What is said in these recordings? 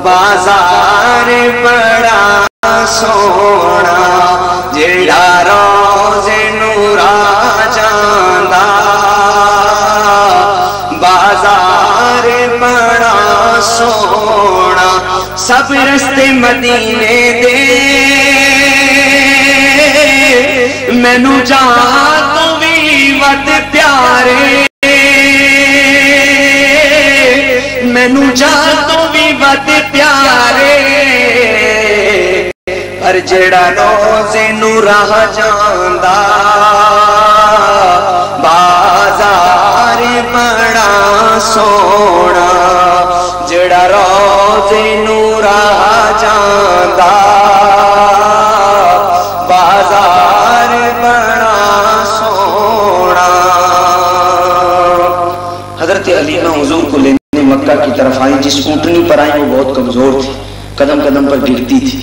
بازار بڑا سونا جڑا روز نورا جاندا بازار بڑا سونا سب رستے مدینے دے مینوں جان تو بھی ود پیارے مینوں جان تو بھی ود پیارے پر جڑا روز نوں راہ جاندا بازار بڑا سونا جڑا روز نوں راہ جاندا بازار بڑا سونا۔ حضرت حلیمہ حضور کو لینے مکہ کی طرف آئی، جس اونٹنی پر آئی وہ بہت کمزور تھی، قدم قدم پر گرتی تھی۔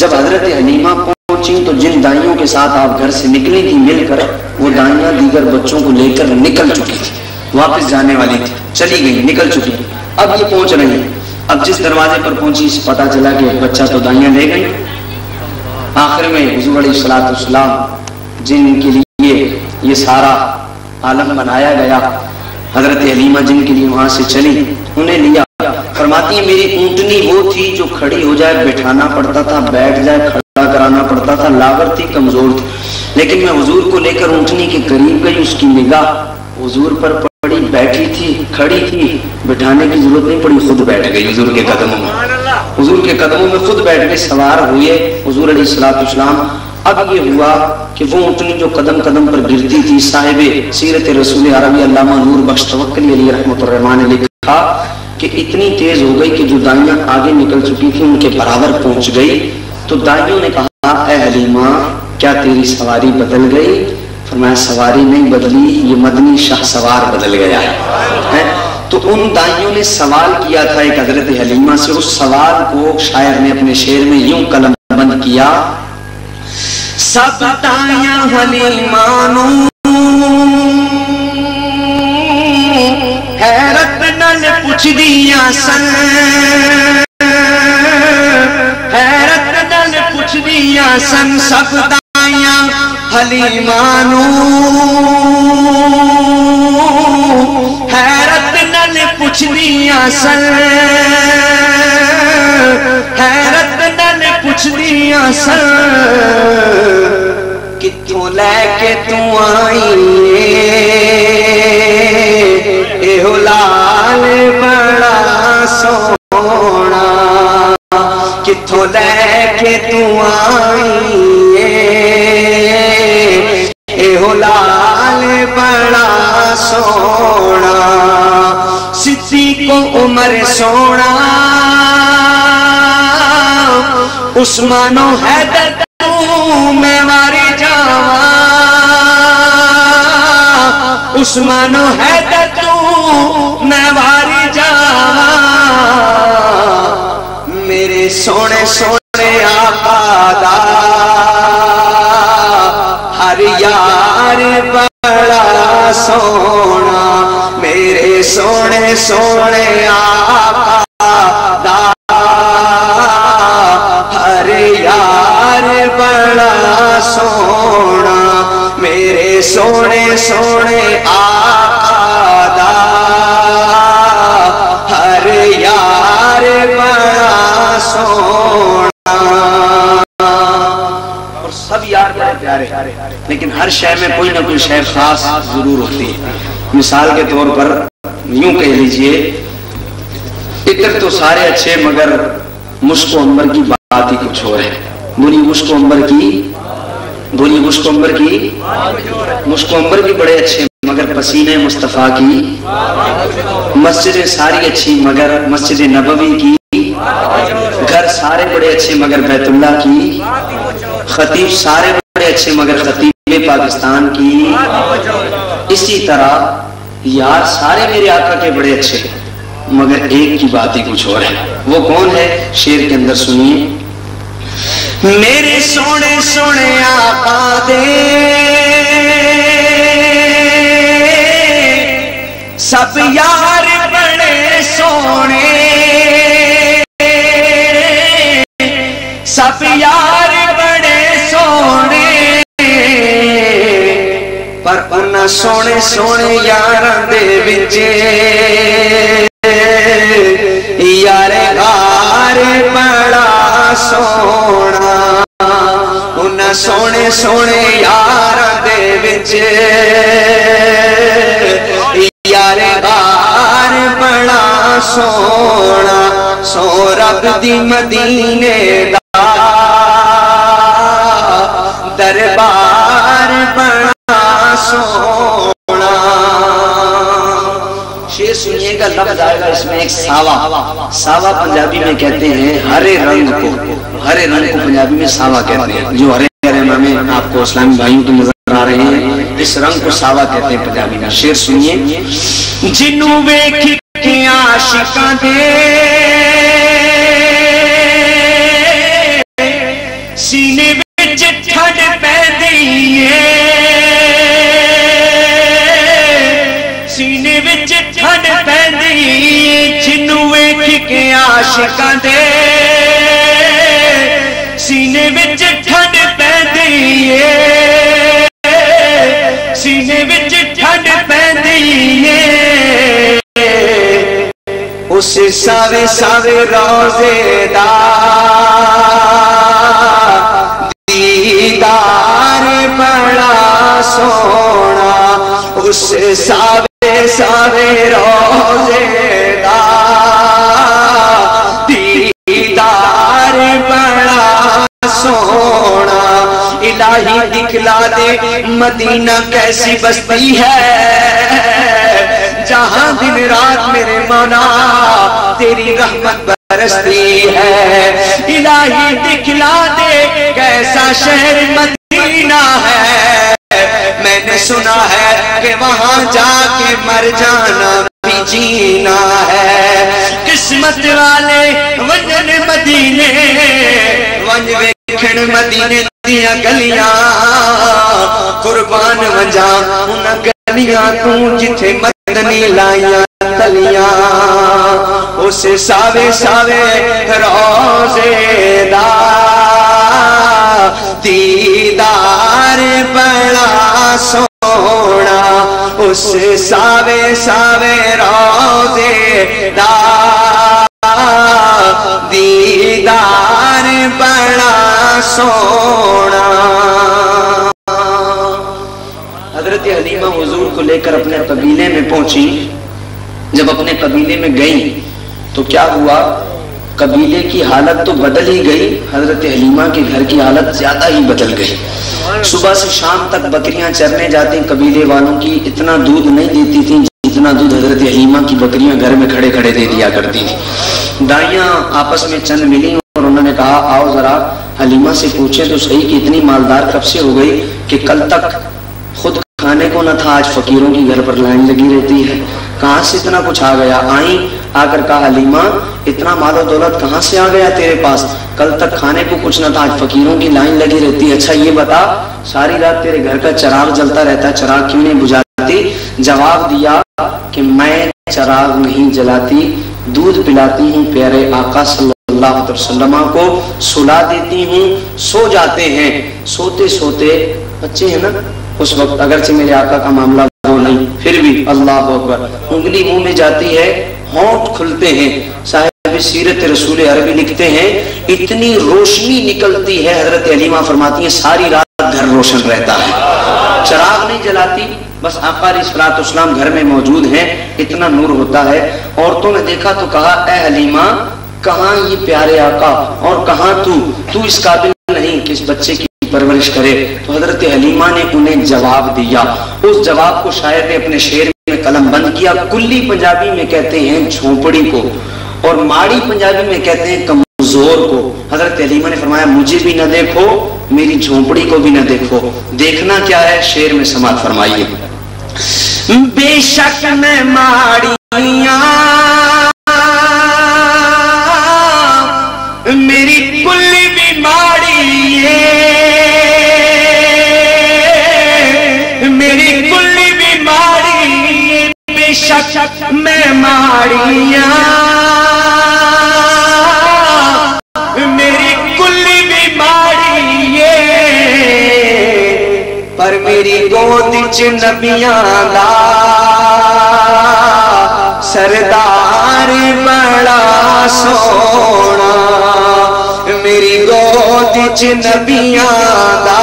جب حضرت حلیمہ پہنچی تو جن دائیوں کے ساتھ آپ گھر سے نکلی تھی مل کر، وہ دائیاں دیگر بچوں کو لے کر نکل چکی تھی، واپس جانے والی تھی، چلی گئی، نکل چکی۔ اب یہ پہنچ رہی ہیں، اب جس دروازے پر پہنچی پتا چلا کہ بچہ تو دائیاں لے گئی۔ آخر میں حضور علیہ السلام جن کے لیے یہ سارا عالم بنایا گیا، حضرت حلیمہ جن کے لیے وہاں سے چلی، انہیں لیا۔ فرماتی ہیں میری اونٹنی وہ تھی جو کھڑی ہو جائے بٹھانا پڑتا تھا، بیٹھ جائے کھڑا کرانا پڑتا تھا، لاغر تھی، کمزور تھی، لیکن میں حضور کو لے کر اونٹنی کے قریب گئی، اس کی نگاہ حضور پر پڑی، بیٹھی تھی، کھڑی تھی، بٹھانے کی ضرورت نہیں پڑی، خود بیٹھ گئی حضور کے قدموں میں، حضور کے قدموں میں خود بیٹھ کے سوار ہوئے حضور علیہ السلام۔ اب یہ ہوا کہ وہ اونٹنی جو قدم قدم پر گرتی تھی، صاحب سیرت رسول عربی علامہ نور بخش توکلی علیہ رحمۃ الرحمٰن نے لکھا کہ اتنی تیز ہو گئی کہ جو دائیاں آگے نکل چکی تھیں ان کے برابر پہنچ گئی، تو دائیوں نے کہا اے حلیمہ کیا تیری سواری بدل گئی؟ فرمایا سواری نہیں بدلی، یہ مدنی شاہ سوار بدل گیا ہے۔ تو ان دائیوں نے سوال کیا تھا ایک حضرت حلیمہ سے، اس سوال کو شاعر نے اپنے شعر میں یوں قلم بند کیا، سب دائیاں حلیمہ نوں حیرت نال پوچھ دیاں سن، حیرت نال پوچھ دیاں سن، سب دائیاں حلیمہ نوں حیرت نال پوچھ دیاں سن، حیرت نال پوچھ دیاں سن، کتوں لے کے تو آئی اے لال بڑا سونا، کتوں لے کے تو آئی اے لال بڑا سونا، صدیق کو عمر سونا، عثمان و حیدر میں ماری جاواں، عثمان و حیدر میں ماری جاواں، میرے سونے سونے آقا دا ہر یار بڑا سونا، میرے سونے سونے آقا دا ہر یار بڑا سونا، میرے سونے سونے آقا دا ہر یار بڑا سونا۔ اور سب یار بڑے پیارے، لیکن ہر شے میں کوئی نہ کوئی شے خاص ضرور ہوتی ہے۔ مثال کے طور پر یوں کہہ لیجئے عطر تو سارے اچھے مگر مشک و عنبر کی بات ہی کچھ اور ہے۔ بولی مشک و عنبر کی، بولی مشک و عنبر کی، مشک و عنبر بھی بڑے اچھے مگر پسینے مصطفیٰ کی، مسجد ساری اچھی مگر مسجد نبوی کی، گھر سارے بڑے اچھے مگر بیت اللہ کی، خطیب سارے بڑے اچھے مگر خطیب پاکستان کی، اسی طرح یار سارے میرے آقا کے بڑے اچھے مگر ایک کی بات ہی کچھ اور ہے۔ وہ کون ہے؟ شعر کے اندر سنیے، میرے سونے سونے آقا دے سب یار بڑے سونے، انہاں سونے سونے یاراں دے وچ یار غار بڑا سونا انہاں سونے سونے یاراں دے وچ یار غار بڑا سونا سو رب دی مدینے دا دربار بڑا سونا. شیر سنیے گا لفظ آئے گا اس میں ایک ساوا. ساوا پنجابی میں کہتے ہیں ہرے رنگ کو. ہرے رنگ کو پنجابی میں ساوا کہتے ہیں. جو ہرے رنگ میں آپ کو اسلامی بھائیوں کی نظر آ رہے ہیں اس رنگ کو ساوا کہتے ہیں پنجابی میں. شیر سنیے. جنوں ویکھ کے عاشقاں دے سینے وچ ٹھنڈ پیندی اے سینے وچ ٹھنڈ پیندی جنوں ویکھ کے عاشقاں دے سینے وچ ٹھنڈ پیندی اے سینے وچ ٹھنڈ پیندی اے اس ساوے ساوے روزے دا دیدار بڑا سونا اس ساوے ساوے روزے دا دیدار بڑا سونا. الہی دکھلا دے مدینہ کیسی بستی ہے جہاں دن رات میرے مولا تیری رحمت برستی ہے. الہی دکھلا دے کیسا شہر مدینہ ہے میں نے سنا ہے کہ وہاں جا کے مر جانا بھی جینا ہے. قسمت والے ونجن مدینے ونج ویکھن مدینے دیاں گلیاں قربان ونجا ان گلیاں تو جتھے مدنی لائیاں تلیاں اس ساوے ساوے روزے دا دیدار بڑا سونا اس ساوے ساوے روزے دا دیدار بڑا سونا. حضرت حلیمہ حضور کو لے کر اپنے قبیلے میں پہنچی. جب اپنے قبیلے میں گئیں تو کیا ہوا قبیلے کی حالت تو بدل ہی گئی حضرت حلیمہ کے گھر کی حالت زیادہ ہی بدل گئی. صبح سے شام تک بکریاں چرنے جاتی قبیلے والوں کی اتنا دودھ نہیں دیتی تھیں جتنا دودھ حضرت حلیمہ کی بکریاں گھر میں کھڑے کھڑے دے دیا کرتی تھی. دائیاں آپس میں چند ملی اور انہوں نے کہا آؤ ذرا حلیمہ سے پوچھیں تو صحیح کہ اتنی مالدار کب سے ہو گئی کہ کل تک خود کھانے کو نہ تھا آج فقیروں کی گھر پر لائن لگی رہتی ہے. کہاں سے اتنا کچھ آ گیا؟ آئیں آ کر کہا حلیمہ اتنا مال و دولت کہاں سے آ گیا تیرے پاس؟ کل تک کھانے کو کچھ نہ تھا آج فقیروں کی لائن لگی رہتی ہے. اچھا یہ بتا ساری رات تیرے گھر کا چراغ جلتا رہتا ہے چراغ کیوں نہیں بجھاتی؟ جواب دیا کہ میں چراغ نہیں جلاتی دودھ پلاتی ہوں پیارے آقا صلی اللہ علیہ وسلم کو سلا دیتی ہوں سو جاتے ہیں. سوتے سوتے بچے ہیں نا اس وقت اگرچہ میرے آقا کا معاملہ وہ نہیں پھر بھی اللہ اکبر انگلی منہ میں جاتی ہے ہونٹ کھلتے ہیں. صاحب سیرت رسول عربی لکھتے ہیں اتنی روشنی نکلتی ہے حضرت حلیمہ فرماتی ہیں ساری رات گھر روشن رہتا ہے. چراغ نہیں جلاتی بس آقا علیہ الصلوۃ والسلام گھر میں موجود ہیں اتنا نور ہوتا ہے. عورتوں نے دیکھا تو کہا اے حلیمہ کہاں یہ پیارے آقا اور کہاں تو اس قابل نہیں کہ اس بچے کی پرورش کرے. تو حضرت حلیمہ نے انہیں جواب دیا. اس جواب کو شاعر نے اپنے شعر میں قلم بند کیا. کلی پنجابی میں کہتے ہیں جھونپڑی کو اور ماڑی پنجابی میں کہتے ہیں کمزور کو. حضرت حلیمہ نے فرمایا مجھے بھی نہ دیکھو میری جھونپڑی کو بھی نہ دیکھو. دیکھنا کیا ہے شعر میں سماعت فرمائیے. بے شک میں ماڑیاں میری کلی بھی ماڑی ہے میری کلی بھی ماڑی بے شک میں ماڑیاں میری کلی بھی ماڑی ہے پر میری گود چ نبیاں دا سردار بڑا سونا، میری گود چ نبیاں دا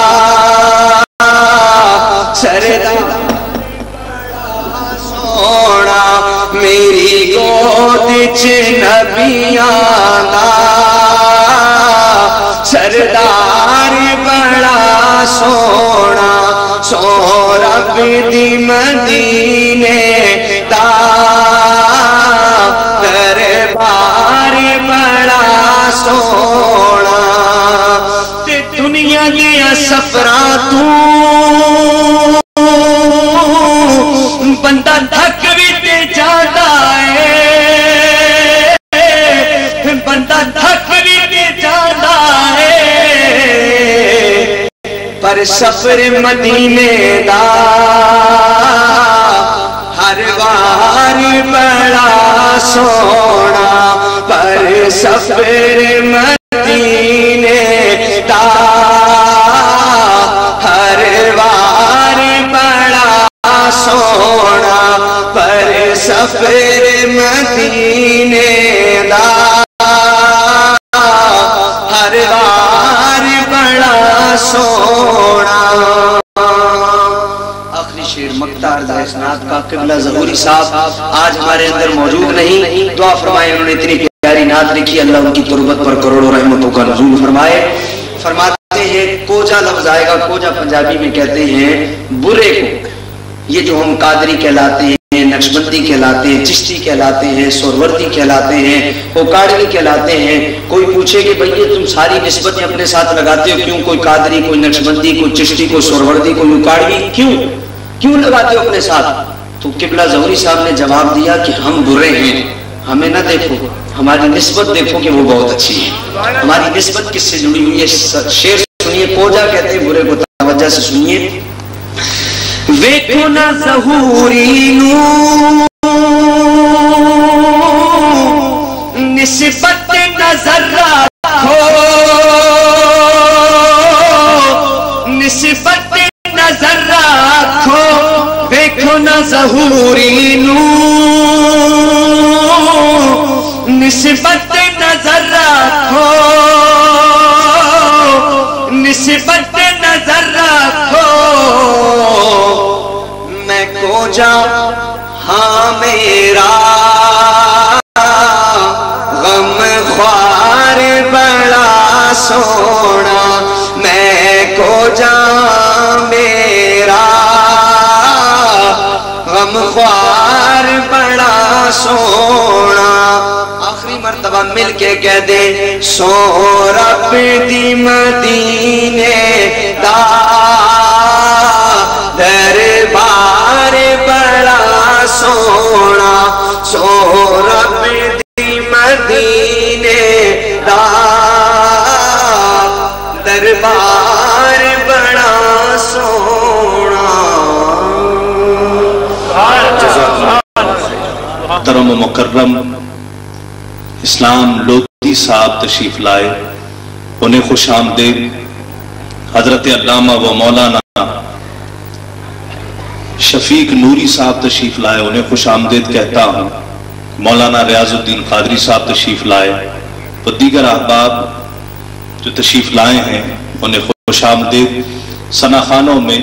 سردار بڑا سونا، میری گود چ نبیاں دا سردار بڑا سونا، سو رب دی مدینے دا دربار بڑا سونا، تے دنیا دیا سفراں تو بندہ تھک بھی تے جاتا ہے، بندہ تھک بھی تے جاتا ہے، پر سفر مدینے دا ہر وار بڑا سونا، پر سفر مدینے دا ہر وار بڑا سونا، پر سفر مدینے دا ہر وار بڑا سونا۔ آخری شعر مقطع عرض اسناد کا قبلہ ظہوری صاحب آج ہمارے اندر موجود نہیں، دعا فرمائے، انہوں نے اتنی پیاری نعت لکھی، اللہ ان کی تربت پر کروڑوں رحمتوں کا نزول فرمائے۔ فرماتے ہیں کوجا لفظ آئے گا، کوجا پنجابی میں کہتے ہیں برے کو، یہ جو ہم قادری کہلاتے ہیں، نقشبندی کہلاتے ہیں، چشتی کہلاتے ہیں، سوروردی کہلاتے ہیں، اوکاڑوی کہلاتے ہیں۔ کوئی پوچھے کہ بھئی تم ساری نسبتیں اپنے ساتھ لگاتے ہو کیوں؟ کوئی قادری، کوئی نقشبندی، کوئی چشتی، کوئی سوروردی، کوئی اوکاڑوی، کیوں لگاتے ہو اپنے ساتھ؟ تو قبلہ ظہوری صاحب نے جواب دیا کہ ہم برے ہیں، ہمیں نہ دیکھو، ہماری نسبت دیکھو کہ وہ بہت اچھی ہے۔ ہماری نسبت کس سے جڑی ہوئی ہے؟ شعر سنیے، کوجا کہتے ہیں برے کو، توجہ سے سنیے۔ ویکھو نہ ظہوری نو نسبت نظر رکھو، نسبت نظر رکھو، ویکھو نہ ظہوری نو نسبت نظر رکھو، نسبت نظر رکھو، میں کوجا ہاں میرا غم خوار بڑا سونا، میں کوجا میرا غم خوار بڑا سونا۔ آخری مرتبہ مل کے کہہ دے، سو رب دی مدینے دا دربار بڑا سونا، سو رب دی مدینے دا دربار بڑا سونا۔ محترم و مکرم اسلام لودھی صاحب تشریف لائے، انہیں خوش آمدید۔ حضرت علامہ و مولانا شفیق نوری صاحب تشریف لائے، انہیں خوش آمدید کہتا ہوں۔ مولانا ریاض الدین قادری صاحب تشریف لائے، وہ دیگر احباب جو تشریف لائے ہیں انہیں خوش آمدید۔ ثنا خانوں میں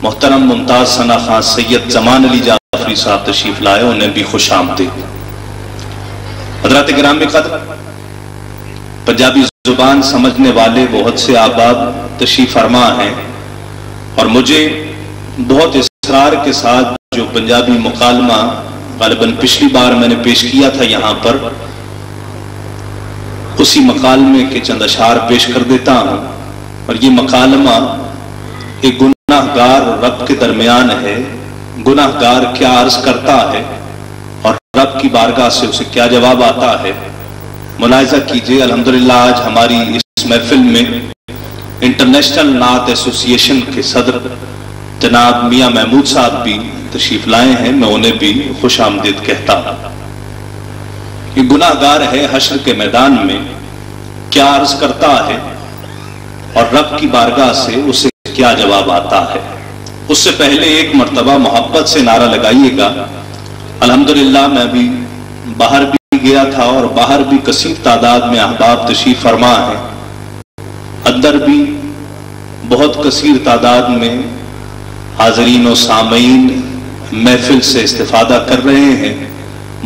محترم ممتاز ثنا خان سید زمان علی جعفری صاحب تشریف لائے، انہیں بھی خوش آمدید۔ حضرات گرامی قدر، پنجابی زبان سمجھنے والے بہت سے احباب تشریف فرما ہیں، اور مجھے بہت اصرار کے ساتھ جو پنجابی مکالمہ غالباً پچھلی بار میں نے پیش کیا تھا یہاں پر، اسی مکالمے کے چند اشعار پیش کر دیتا ہوں۔ اور یہ مکالمہ ایک گناہ گار اور رب کے درمیان ہے۔ گناہ گار کیا عرض کرتا ہے اور رب کی بارگاہ سے اسے کیا جواب آتا ہے، ملاحظہ کیجئے۔ الحمدللہ آج ہماری اس محفل میں انٹرنیشنل نعت ایسوسی ایشن کے صدر جناب میاں محمود صاحب بھی تشریف لائے ہیں، میں انہیں بھی خوش آمدید کہتا ہوں۔ یہ گناہ گار ہے، حشر کے میدان میں کیا عرض کرتا ہے اور رب کی بارگاہ سے اسے کیا جواب آتا ہے۔ اس سے پہلے ایک مرتبہ محبت سے نعرہ لگائیے گا۔ الحمدللہ میں بھی باہر بھی گیا تھا اور باہر بھی کثیر تعداد میں احباب تشریف فرما ہے، اندر بھی بہت کثیر تعداد میں حاضرین و سامعین محفل سے استفادہ کر رہے ہیں۔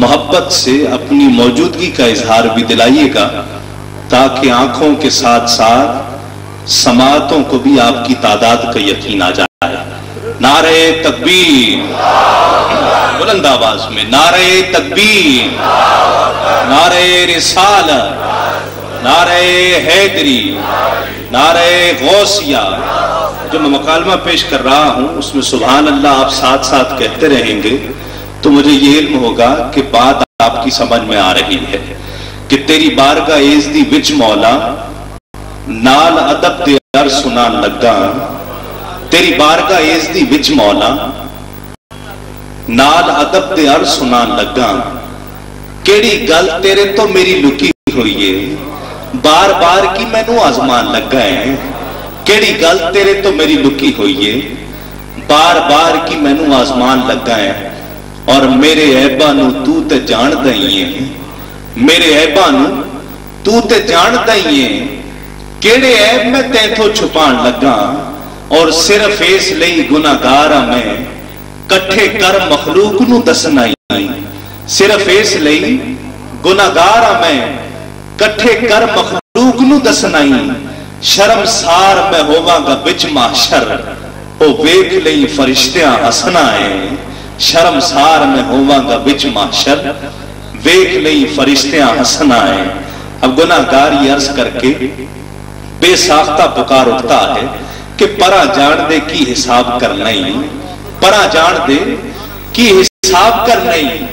محبت سے اپنی موجودگی کا اظہار بھی دلائیے گا تاکہ آنکھوں کے ساتھ ساتھ سماعتوں کو بھی آپ کی تعداد کا یقین آ جائے۔ نعرہ تکبیر، بلند آواز میں نعرہ تکبیر، نعرہ رسالت، نعرہ حیدری، نعرہ غوثیہ۔ جو میں مکالمہ پیش کر رہا ہوں اس میں سبحان اللہ آپ ساتھ ساتھ کہتے رہیں گے تو مجھے یہ علم ہوگا کہ بات آپ کی سمجھ میں آ رہی ہے کہ تیری بارگاہ ایزدی وچ مولا نال ادب دے عرض سنان لگا، تیری بارگاہ ایزدی وچ مولا نال ادب دے عرض سنان لگا، کیڑی گل تیرے تو میری لکی ہوئی ہے، بار بار کی مینوں آزمان لگا ہے، کیڑی گل تیرے تو میری لکی ہوئی ہے، بار بار کی مینوں آزمان لگا ہے، اور میرے عیباں نو تو تے جان دئی ہے، میرے عیباں نو تو تے جان دئی ہے، کیڑے عیب میں تینتھوں چھپان لگا، اور صرف اس لئی گناہگارا میں کٹھے کر مخلوق نو دسنا ہی، صرف اس لئی گناہگارا میں کٹھے کر مخلوق نو دسنا ہی، شرم سار میں ہوواں گا بچ محشر، او ویکھ لئی فرشتیاں ہسنا ہے، شرم سار میں ہوواں گا بچ محشر، ویکھ لئی فرشتیاں ہسنا ہے۔ اب گناہگار یہ عرض کر کے بے ساختہ پکار اٹھتا ہے کہ پرا جان دے کی حساب کر نہیں، پرا جان دے کی حساب کر نہیں،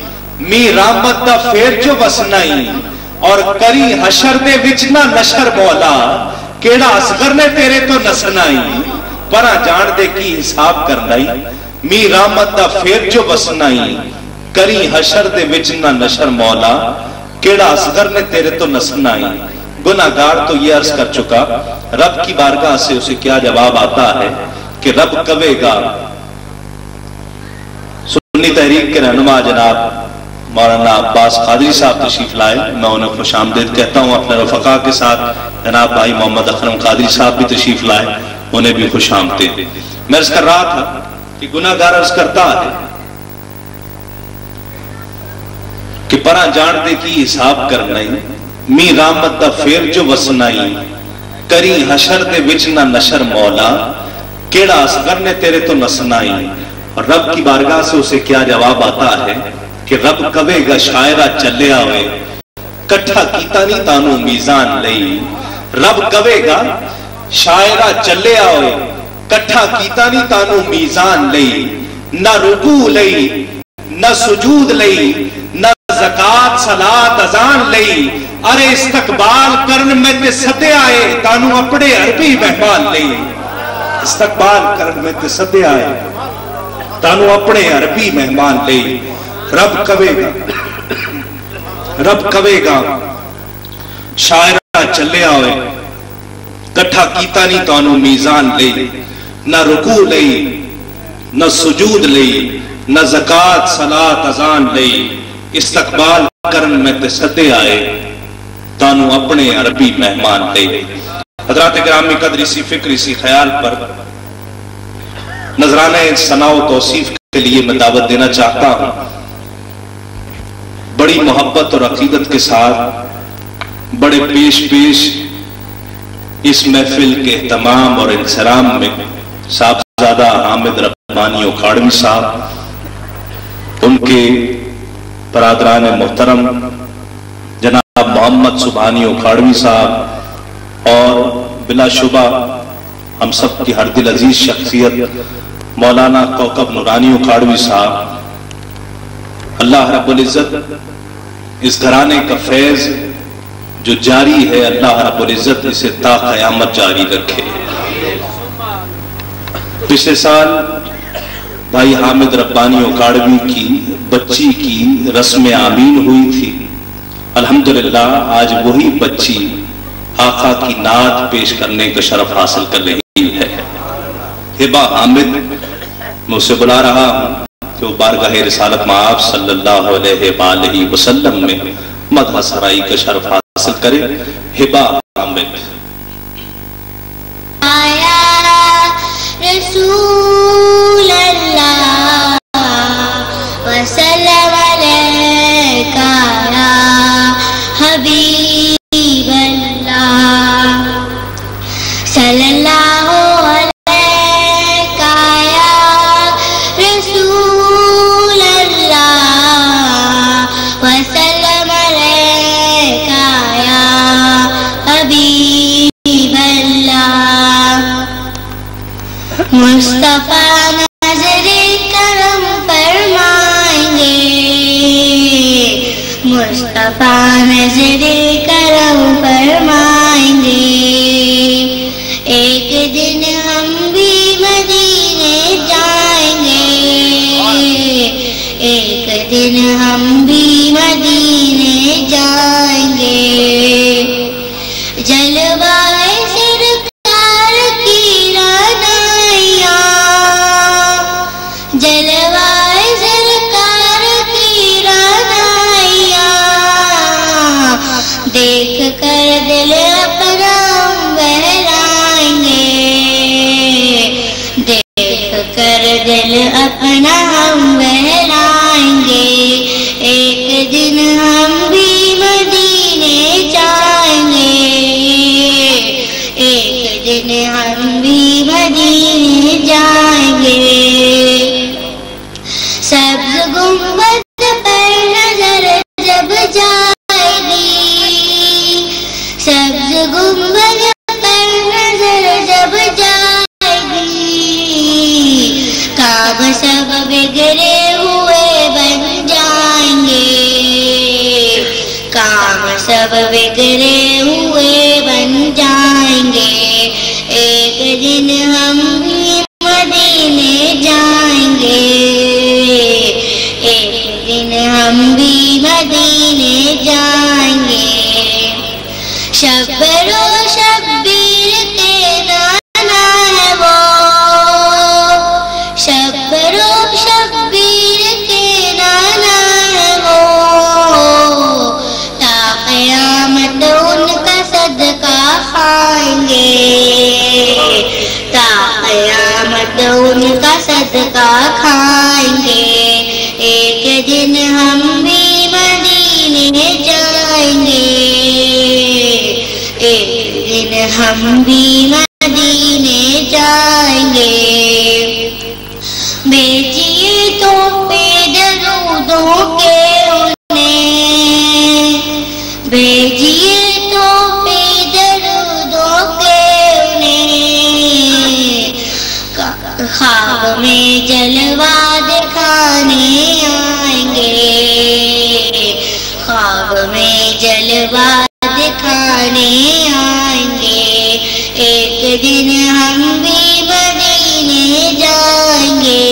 می رحمت دا پھر جو بس نہیں، اور کری حشر دے وچنا نشر مولا، کیڑا اصغر نے تیرے تو نسنا ہی، پرا جان دے کی حساب کر نہیں، می رحمت دا پھر جو بس نہیں، کری حشر دے وچنا نشر مولا، کیڑا اصغر نے تیرے تو نسنا ہی۔ گناہگار تو یہ عرض کر چکا، رب کی بارگاہ سے اسے کیا جواب آتا ہے کہ رب کہے گا۔ سنی تحریک کے رہنما جناب مولانا عباس قادری صاحب تشریف لائے، میں انہیں خوش آمدید کہتا ہوں، اپنے رفقا کے ساتھ جناب بھائی محمد اکرم قادری صاحب بھی تشریف لائے، انہیں بھی خوش آمدید۔ میں عرض کر رہا تھا کہ گناہگار عرض کرتا ہے کہ پرا جان دے کی حساب کر نہیں، می رحمت دا پھر جو وسنائی، کری حشر دے وچ نہ نشر مولا، کیڑا اصغر نے تیرے تو نسنائی۔ اور رب کی بارگاہ سے اسے کیا جواب آتا ہے کہ رب کہے گا شاعرہ چلے آوے، کٹھا کیتا نہیں تانوں میزان لئی، رب کہے گا شاعرہ چلے آوے، کٹھا کیتا نہیں تانوں میزان لئی، نہ رکوع لئی نہ سجود لئی نہ زکات صلات اذان لئی، ارے استقبال کرن میں تے سدے آئے تانوں اپنے عربی مہمان لئی، استقبال کرن میں تے سدے آئے تانوں اپنے عربی مہمان لئی۔ رب کہے گا شاعرہ چلے آوے، کٹھا کیتا نہیں تانوں میزان لئی، نہ رکوع لئی نہ سجود لئی نہ زکات صلات اذان لئی، استقبال کرن میں تے سدے آئے تانوں اپنے عربی مہمان لئی۔ حضرات گرامی قدر اسی فکر اسی خیال پر نذرانہ ثناء و توصیف کے لیے میں دعوت دینا چاہتا ہوں۔ بڑی محبت اور عقیدت کے ساتھ بڑے پیش اس محفل کے اہتمام اور انصرام میں صاحبزادہ حامد ربانی اکھاڑوی صاحب، ان کے برادران محترم جناب محمد سبحانی اکھاڑوی صاحب، اور بلا شبہ ہم سب کی ہر دل عزیز شخصیت مولانا کوکب نورانی اکھاڑوی صاحب۔ اللہ رب العزت اس گھرانے کا فیض جو جاری ہے، اللہ رب العزت اسے تا قیامت جاری رکھے۔ پچھلے سال بھائی حامد ربانی اکھاڑوی کی بچی کی رسم آمین ہوئی تھی، الحمدللہ آج وہی بچی آقا کی نعت پیش کرنے کا شرف حاصل کر رہی ہے۔ ہبہ حامد میں اسے بلا رہا ہوں کہ وہ بارگاہ رسالت مآب صلی اللہ علیہ وآلہ وسلم میں مدح سرائی کا شرف حاصل کرے. ہبا حامد. رسول اللہ وسلم علیکہ یا حبیب اللہ صلی اللہ علیکہ یا رسول اللہ وسلم علیکہ یا حبیب اللہ. مصطفیٰ نظر کرم فرمائیں گے، مصطفیٰ نظر کرم فرمائیں گے. ایک دن ہم بھی مدینے جائیں گے، ایک دن ہم بھی مدینے جائیں گے. جلوائے سرکار کی رانائیاں، جلوائے سرکار کی رانائیاں دیکھ کر دل اپنا بہلائیں گے، دیکھ کر دل اپنا ہم بہلائیں گے. ایک دن ہم بھی مدینے جائیں گے، ایک دن ہم بھی مدینے جائیں گے. سبز گنبد پر نظر جب جائے گی، سبز گنبد پر نظر جب جائے گی، کام سب بگڑے ہوئے بن جائیں گے، کام سب بگڑے ہوئے بن جائیں گے. ایک دن ہم بھی مدینے جائیں گے، ایک دن ہم بھی مدینے جائیں گے. شبر و شبیر کے نانا ہے وہ، شبر و شبیر کے نانا ہے وہ، تا قیامت ان کا صدقہ کھائیں گے، تا قیامت ان کا صدقہ کھائیں گے. ایک دن ہم بھی مدینے جائیں گے، ایک دن ہم بھی مدینے جائیں گے. بیچیے تو پہ درودوں کے انہیں، بیچیے تو پہ درودوں کے انہیں، خواب میں جلوہ دکھانے آئیں گے، خواب میں جلوہ دکھانے آئیں گے. ایک دن ہم بھی مدینے جائیں گے،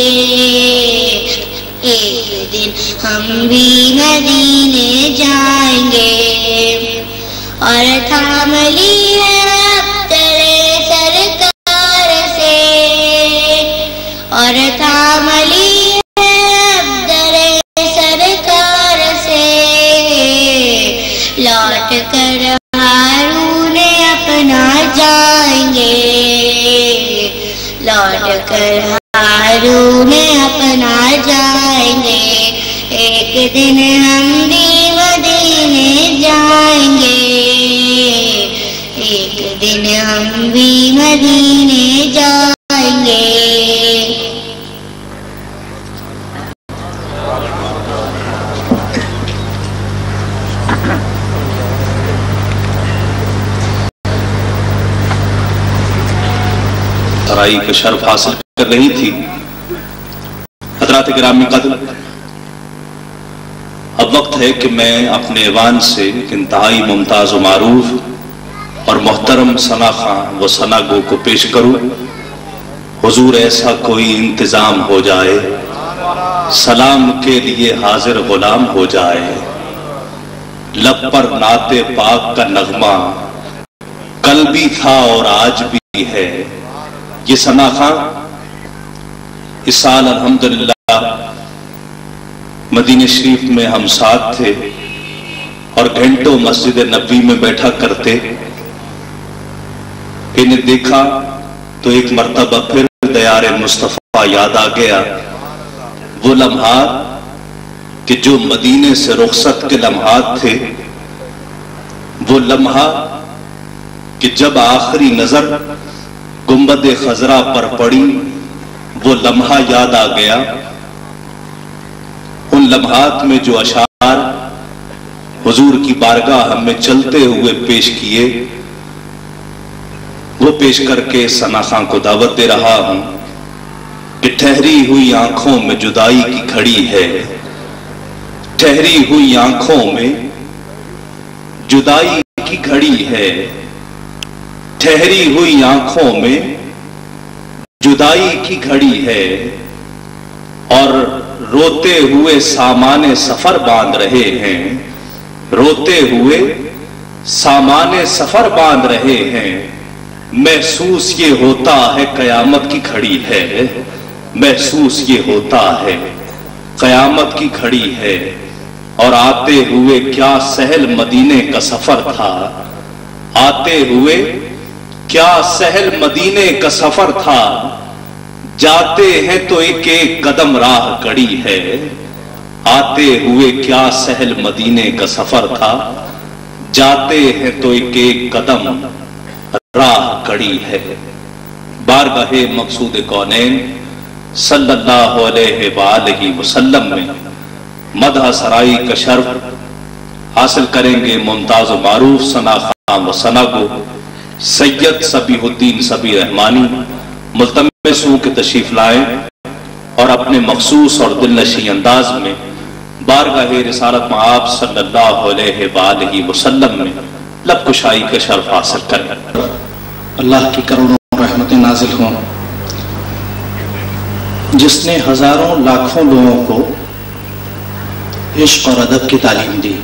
ایک دن ہم بھی مدینے جائیں گے. اور تھام لی ہے اب تیرے سرکار سے، اور تھام لی ہے اب تیرے سرکار سے، لوٹ کر ہارون اپنا جائیں گے، لوٹ کر ہارون اپنا جائیں گے. ایک دن ہم بھی مدینے جائیں گے، ایک دن ہم بھی مدینے جائیں گے. سرائی کا شرف حاصل کر رہی تھی. حضرات گرامی قدر، اب وقت ہے کہ میں اپنے ایوان سے انتہائی ممتاز و معروف اور محترم ثنا خان و ثنا گو کو پیش کروں. حضور ایسا کوئی انتظام ہو جائے، سلام کے لیے حاضر غلام ہو جائے. لب پر نعت پاک کا نغمہ کل بھی تھا اور آج بھی ہے. یہ ثنا خان اس سال الحمدللہ مدینہ شریف میں ہم ساتھ تھے اور گھنٹوں مسجد نبوی میں بیٹھا کرتے. انہیں دیکھا تو ایک مرتبہ پھر دیار مصطفیٰ یاد آ گیا. وہ لمحات کہ جو مدینے سے رخصت کے لمحات تھے، وہ لمحہ کہ جب آخری نظر گنبد خضرا پر پڑی، وہ لمحہ یاد آ گیا. ان لمحات میں جو اشعار حضور کی بارگاہ میں چلتے ہوئے پیش کیے، وہ پیش کر کے ثنا خان کو دعوت دے رہا ہوں کہ ٹھہری ہوئی آنکھوں میں جدائی کی گھڑی ہے، ٹھہری ہوئی آنکھوں میں جدائی کی گھڑی ہے، ٹھہری ہوئی آنکھوں میں جدائی کی گھڑی ہے، اور روتے ہوئے سامان سفر باندھ رہے ہیں، روتے ہوئے سامان سفر باندھ رہے ہیں. محسوس یہ ہوتا ہے قیامت کی گھڑی ہے، محسوس یہ ہوتا ہے قیامت کی گھڑی ہے. اور آتے ہوئے کیا سہل مدینے کا سفر تھا، آتے ہوئے کیا سہل مدینے کا سفر تھا. جاتے ہیں تو ایک ایک قدم راہ کڑی ہے، آتے ہوئے کیا سہل مدینے کا سفر تھا. جاتے ہیں تو ایک ایک قدم راہ کڑی ہے. بارگاہ مقصود کونین صلی اللہ علیہ وآلہ وسلم میں مدح سرائی کا شرف حاصل کریں گے ممتاز و معروف ثنا خان و ثنا گو سید صبیح الدین صبی رحمانی. ملتمس ہوں کہ تشریف لائیں اور اپنے مخصوص اور دل نشیں انداز میں بارگاہ رسالت مآب صلی اللہ علیہ وآلہ وسلم میں لب کشائی کا شرف حاصل کریں. اللہ کی کروڑوں رحمتیں نازل ہوں. جس نے ہزاروں لاکھوں لوگوں کو عشق اور ادب کی تعلیم دی،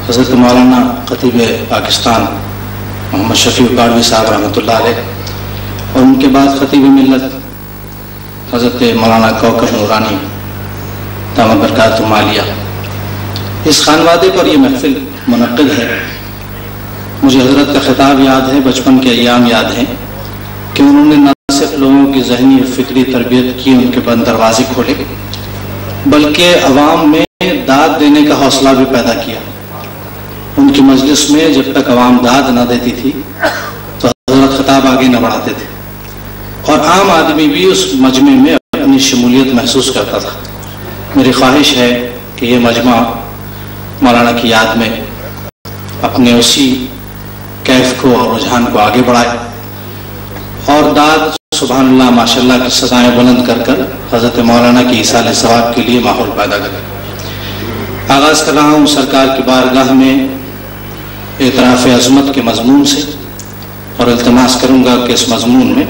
حضرت مولانا خطیب پاکستان محمد شفیع اکاڑوی صاحب رحمۃ اللہ علیہ، اور ان کے بعد خطیب ملت حضرت مولانا کوکر نورانی دامت برکاتہم عالیہ. اس خانوادے پر یہ محفل منعقد ہے. مجھے حضرت کا خطاب یاد ہے، بچپن کے ایام یاد ہیں کہ انہوں نے نہ صرف لوگوں کی ذہنی اور فکری تربیت کی، ان کے بند دروازے کھولے، بلکہ عوام میں داد دینے کا حوصلہ بھی پیدا کیا. ان کی مجلس میں جب تک عوام داد نہ دیتی تھی تو حضرت خطاب آگے نہ بڑھاتے تھے، اور عام آدمی بھی اس مجمع میں اپنی شمولیت محسوس کرتا تھا. میری خواہش ہے کہ یہ مجمع مولانا کی یاد میں اپنے اسی کیف کو اور رجحان کو آگے بڑھائے، اور داد سبحان اللہ ماشاء اللہ کی سزائیں بلند کر کر حضرت مولانا کی ایصال ثواب کے لیے ماحول پیدا کرے. آغاز کر رہا ہوں سرکار کی بارگاہ میں اعتراف عظمت کے مضمون سے، اور التماس کروں گا کہ اس مضمون میں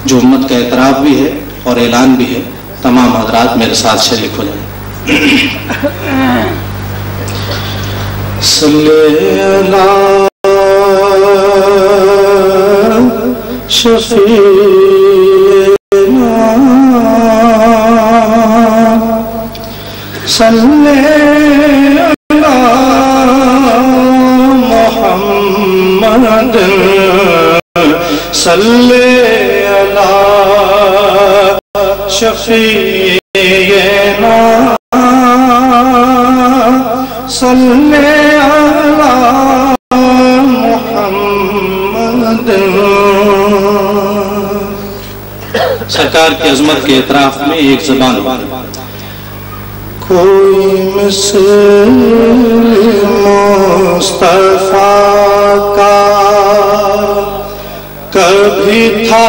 جو امت کا اعتراف بھی ہے اور اعلان بھی ہے، تمام حضرات میرے ساتھ شریک ہو جائیں. صلی اللہ شفیعنا صلی محمد صلی اللہ شفیعنا صلی اللہ محمد. سرکار کی عظمت کے اعتراف میں ایک زبان کوئی مثل مصطفیٰ کا کبھی تھا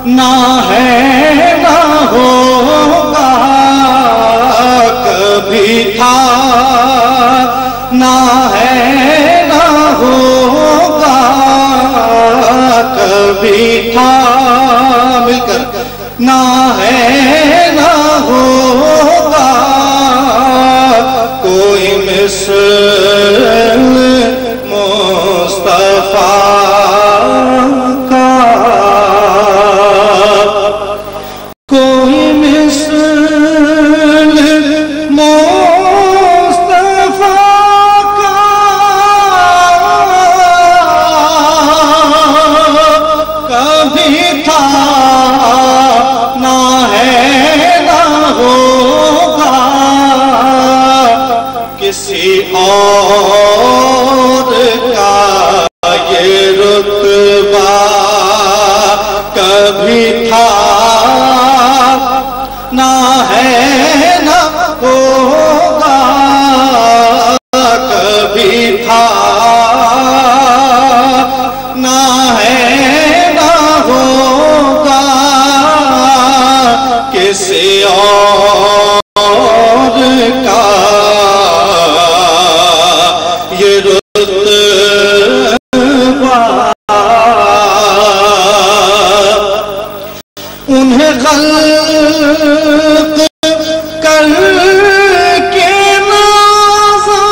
نہ ہے نہ ہوگا، کبھی تھا نہ ہے نہ ہوگا، کبھی تھا مل کر نہ ہے نہ ہوگا، کوئی مثل مصطفیٰ کا اور کا یہ رتبہ کبھی تھا نہ ہے نہ ہوگا، کبھی تھا نہ ہے نہ ہوگا، کسی اور کا یہ رتبہ، انہیں خلق کر کے نازا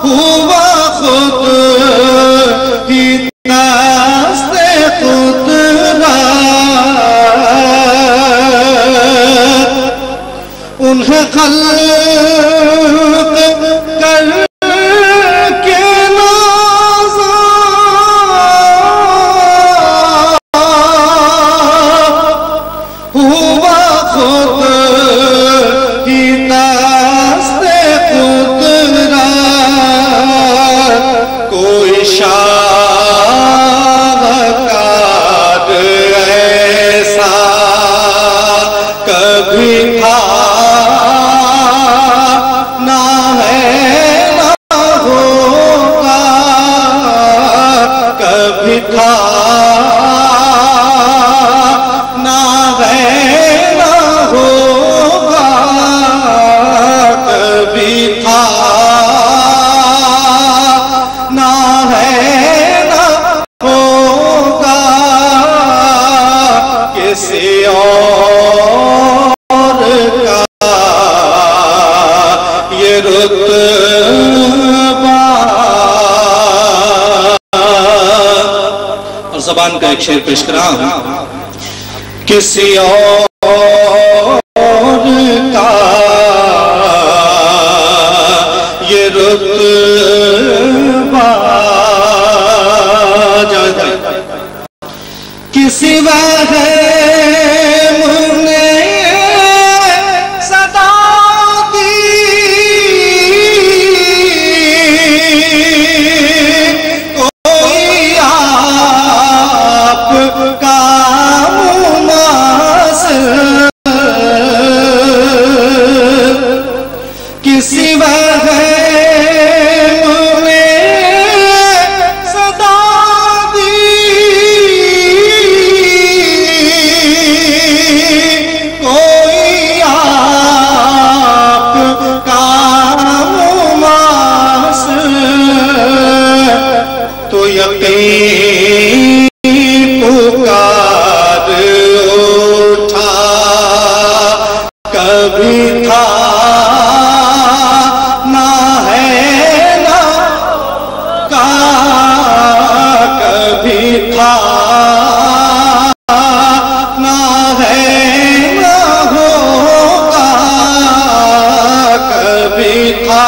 ہوا خود ہی دست قدرت، انہیں خلق کر کے نازا ہوا خود ہی دست قدرت، کوئی شاہکار ایسا کبھی تھا نہ ہے نہ ہوگا، کبھی تھا نہ ہے نہ ہوگا، کبھی تھا نہ ہے نہ ہوگا، کسی اور کا یہ رتبہ۔ اور زبان کا ایک شعر پیش کر رہا ہوں، کسی اور کا یہ رتبہ، کسی وہم نے صدا دی، کوئی آپ کا مماثل، کسی وہم نے صدا دی، کوئی آپ کا مماثل، تو یقین پکار اٹھا کبھی تھا نہ ہے نہ کا، کبھی تھا نہ ہے نہ ہوگا، کبھی تھا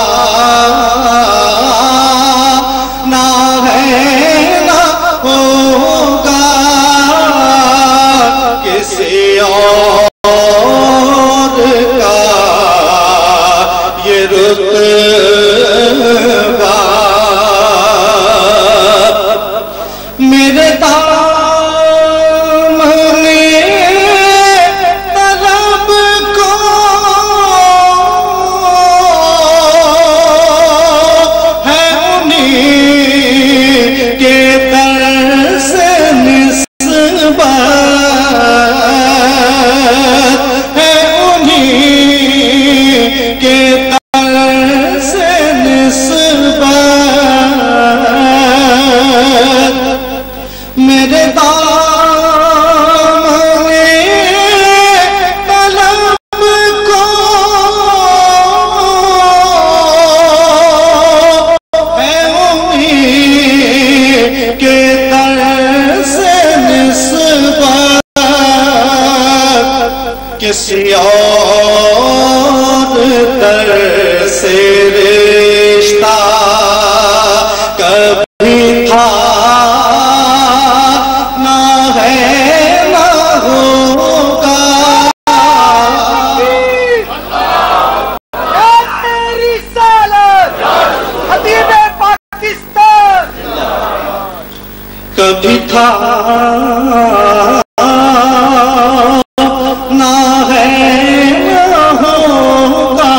نہ ہے نہ ہوگا، کسی اور کا یہ رتبہ، میرے دامن طلب کو ہے انہیں کے در سے نسبت، ہے انہیں کے در سے نسبت، میرے دامن طلب کو ہے امید کے در سے نسبت، کسی اور در سے رشتہ کبھی تھا نہ ہے نہ ہوگا، کبھی تھا نہ ہے نہ ہوگا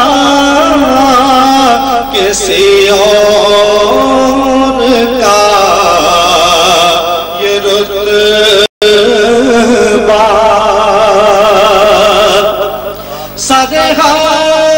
کسی اور کا یہ رتبہ سارے حشر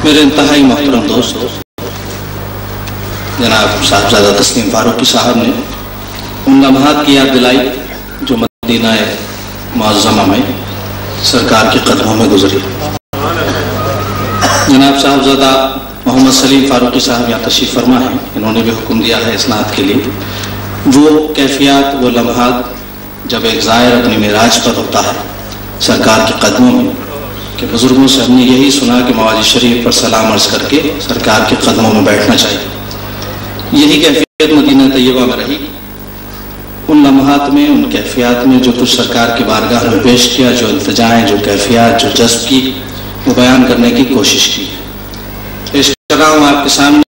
میرے انتہائی محترم دوست جناب صاحبزادہ تسلیم فاروقی صاحب نے ان لمحات کی یاد دلائی جو مدینہ معظمہ میں سرکار کے قدموں میں گزری. جناب صاحبزادہ محمد سلیم فاروقی صاحب یہاں تشریف فرما ہیں. انہوں نے بھی حکم دیا ہے اسناد کے لیے. وہ کیفیات وہ لمحات جب ایک زائر اپنی معراج پر ہوتا ہے سرکار کے قدموں میں کہ بزرگوں سے ہم نے یہی سنا کہ مواجد شریف پر سلام عرض کر کے سرکار کے قدموں میں بیٹھنا چاہیے. یہی کیفیت مدینہ طیبہ میں رہی. ان لمحات میں ان کیفیات میں جو کچھ سرکار کی بارگاہ میں پیش کیا, جو التجائیں, جو کیفیات, جو جذب کی, وہ بیان کرنے کی کوشش کی. پیش کر رہا ہوں آپ کے سامنے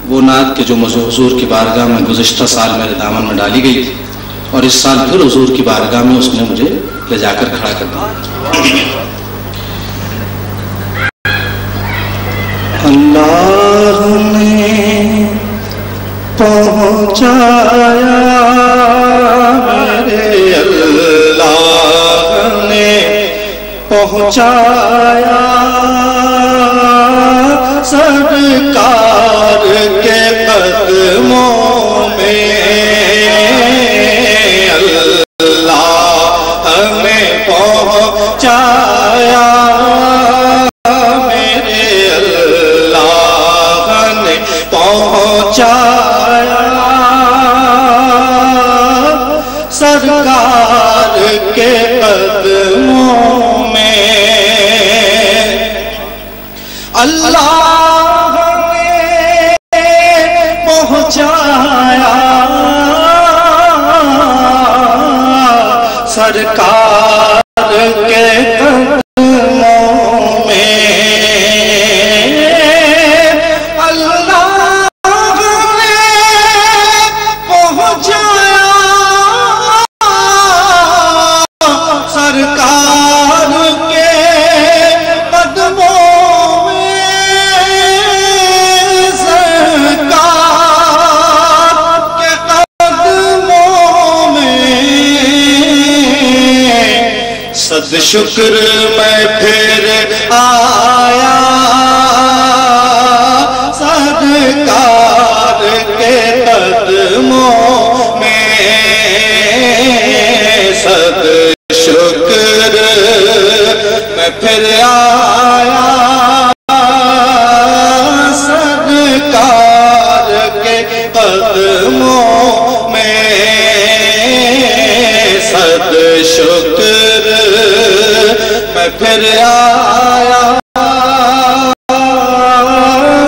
وہ نعت کہ جو مجھے حضور کی بارگاہ میں گزشتہ سال میرے دامن میں ڈالی گئی تھی اور اس سال پھر حضور کی بارگاہ میں اس نے مجھے لے جا کر کھڑا کر دیا. اللہ نے پہنچایا میرے اللہ نے پہنچایا سرکار کے قدموں میں. اللہ نے پہنچایا سرکار کے قدموں میں. اللہ نے پہنچایا سرکار کے قدموں میں. صد شکر میں پھر آیا سرکار کے قدموں میں. صد شکر میں پھر آیا سرکار کے قدموں میں. صد شکر میں پھر آیا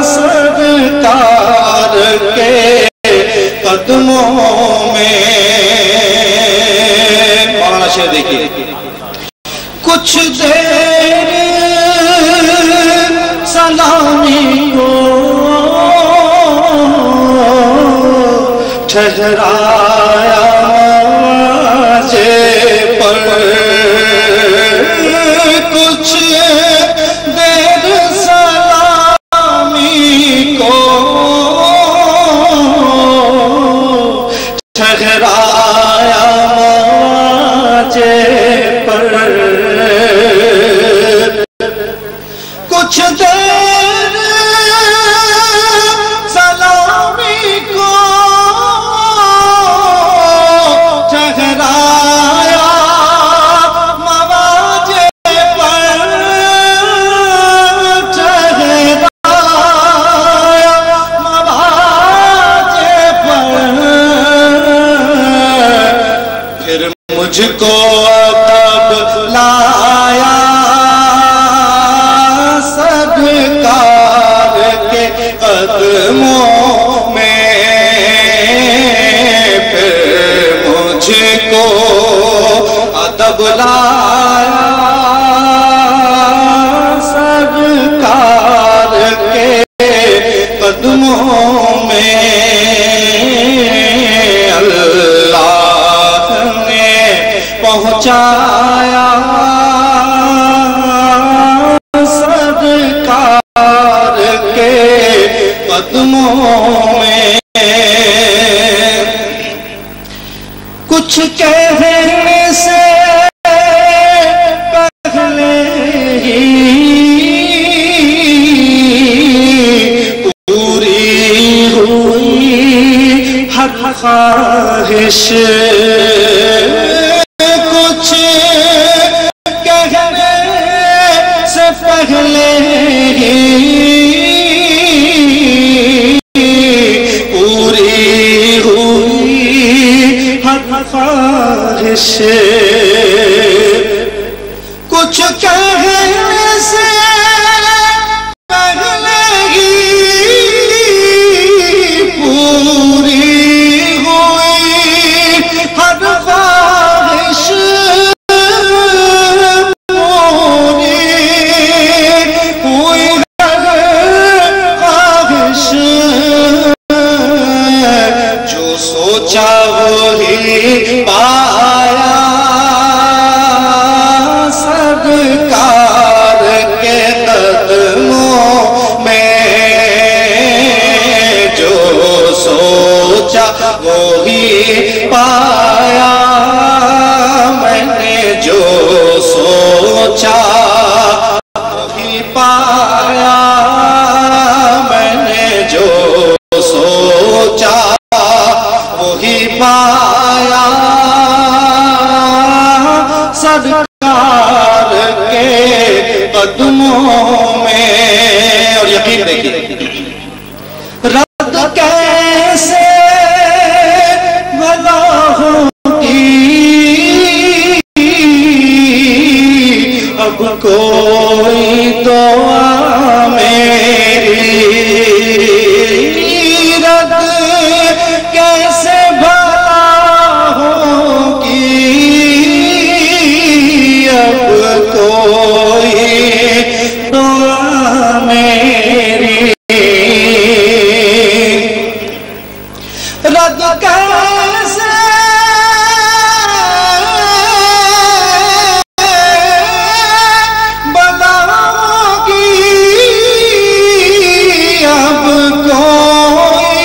سرکار کے قدموں میں. مولانا شعر دیکھیے. کچھ دیر سلامی کو ٹھہرایا مجھے پر, کچھ دیر سلامی کو ٹھہرایا مجھے پر, کچھ دیر سلامی کو ٹھہرایا مواجہ پر, ٹھہرایا مواجہ پر, پھر مجھ کو تب لایا سرکار کے قدموں میں, پھر مجھ کو ادب لایا سرکار کے قدموں میں. اللہ نے پہنچایا سرکار کے قدموں میں. کچھ کہنے سے پہلے ہی پوری ہوئی ہر خواہش, کچھ کہنے سے پہلے ہی پوری ہوئی ہر خواہش, کچھ کہنے سے پہلے ہی پوری ہوئی ہر خواہش, پوری ہوئی ہر خواہش, جو سوچا وہی پایا سرکار کے قدموں میں, جو سوچا وہی پایا میں نے, جو سوچا وہی پایا میں نے, جو سوچا وہی پایا سرکار کے قدموں میں. اور یقین دیکھیے رد کیسے بھلا ہوگی اب کوئی دعا میری, رد کیسے بھلا ہوگی اب کوئی دعا میری, رد کیسے بھلا ہوگی اب کوئی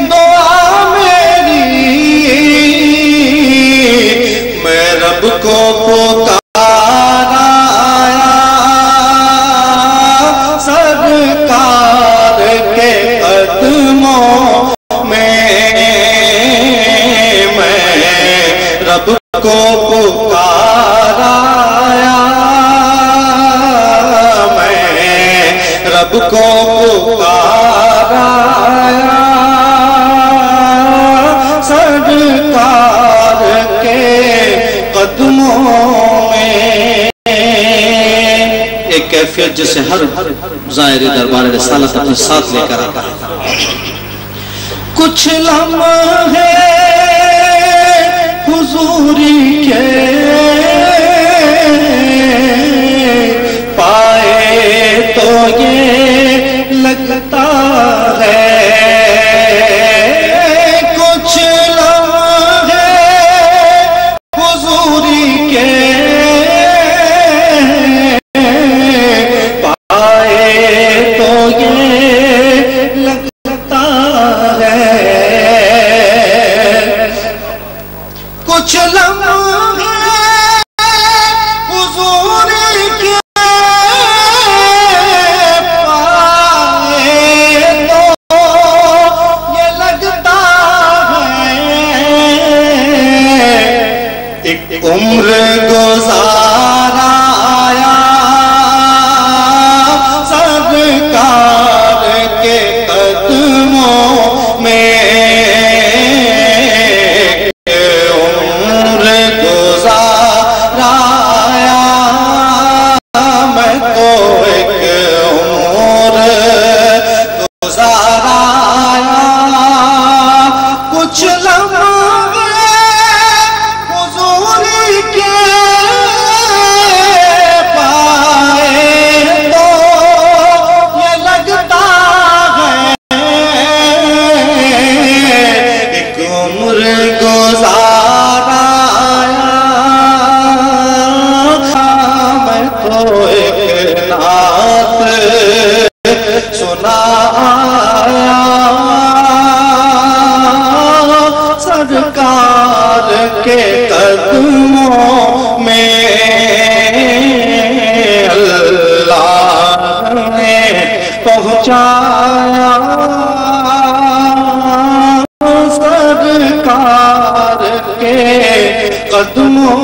دعا میری, میں رب کو پکارا سرکار کے قدموں میں, میں رب کو پکارا, میں رب کو پکارا سرکار کے قدموں میں. کیفیت جسے ہر زائر دربار رسالت اپنے ساتھ لے کر آتا ہے. کچھ لمحے حضوری کے پائے تو یہ لگتا ہے کچھ لمحے حضوری کے پائے تو یہ لگتا ہے کچھ لمحے حضوری کے عمر گزارا آیا سرکار کے قدموں میں عمر گزارا آیا میں تو ایک عمر گزارا آیا کچھ لمحے سرکار کے قدموں میں اللہ نے پہنچایا سرکار کے قدموں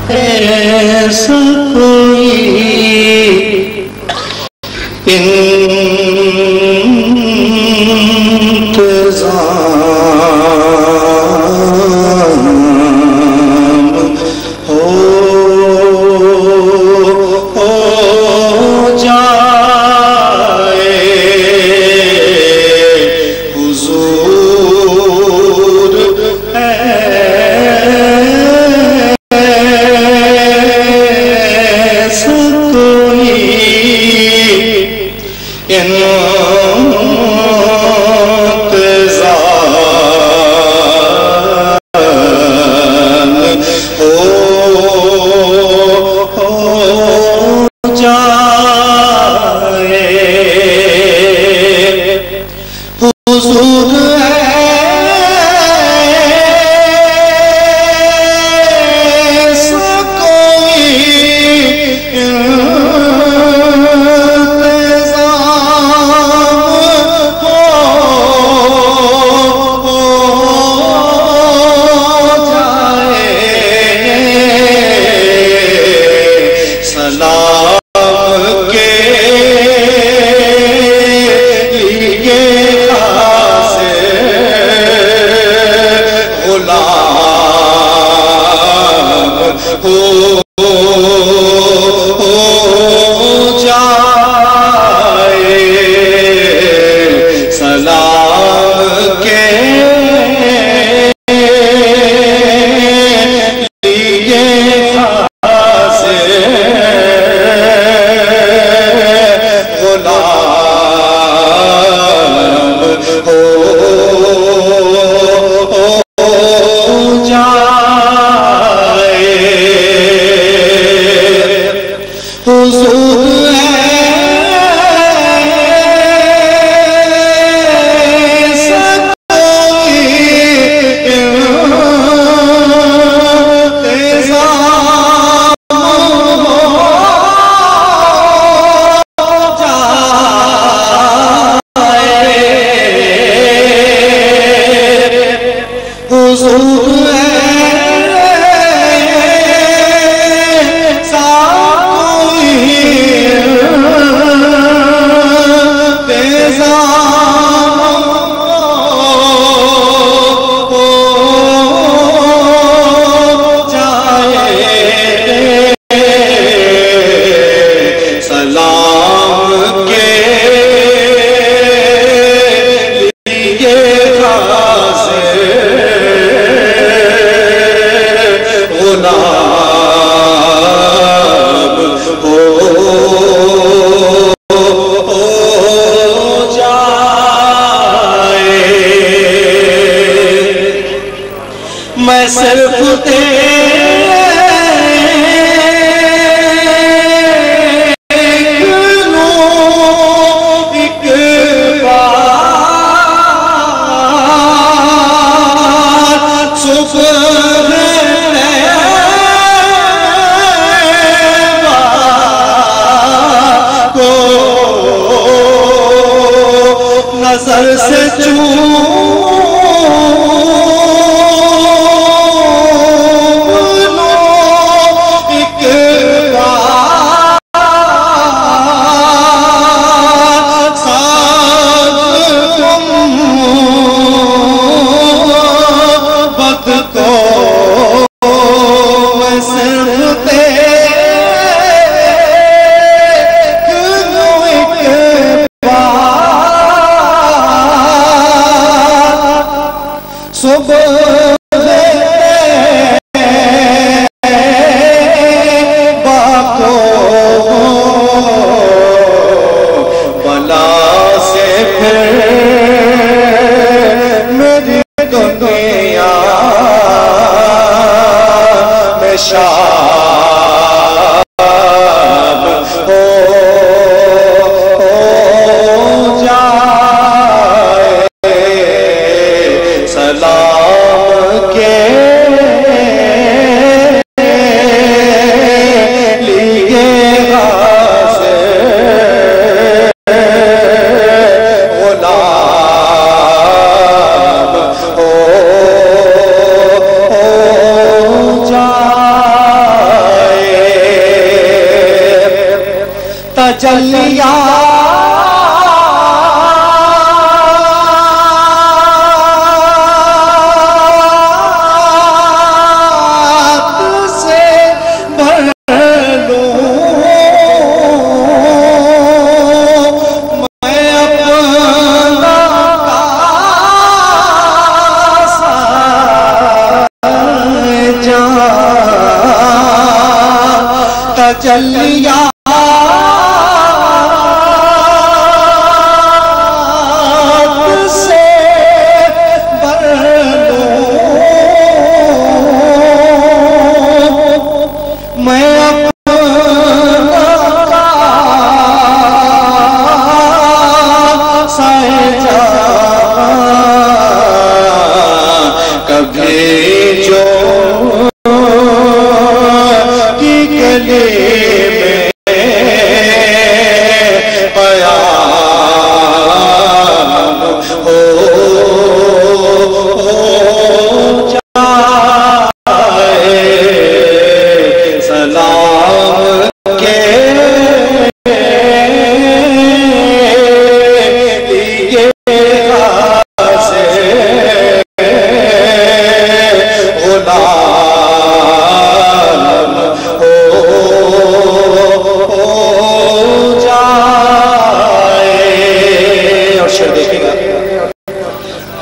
ایسا کوئی انتظام ہو جائے حضور میں صرف نظر سے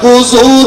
حضور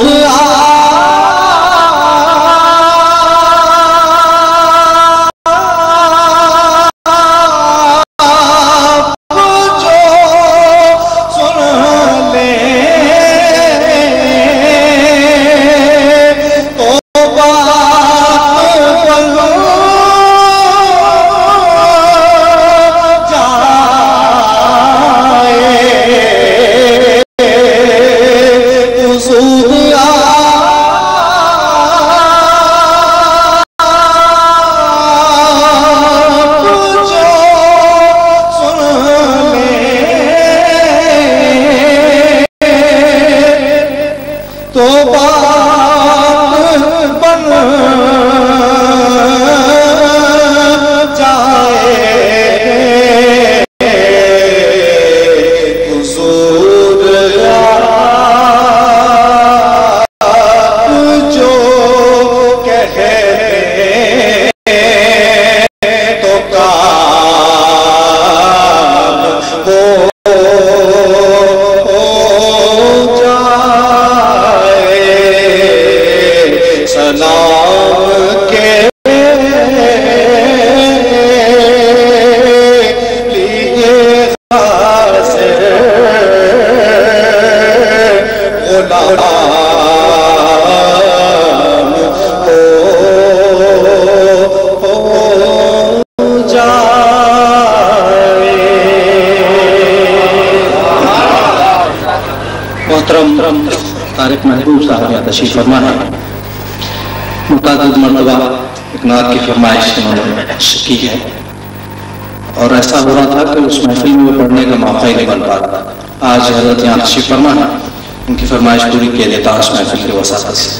تشریف فرما ہے. متعدد مرتبہ ایک نعت کی فرمائش انہوں نے کی ہے اور ایسا ہو رہا تھا کہ اس محفل میں وہ پڑھنے کا موقع ہی نہیں بن پا رہا. آج حضرت یہاں تشریف فرما ہے, ان کی فرمائش پوری کیے دیتا ہوں اس محفل کی وساطت سے.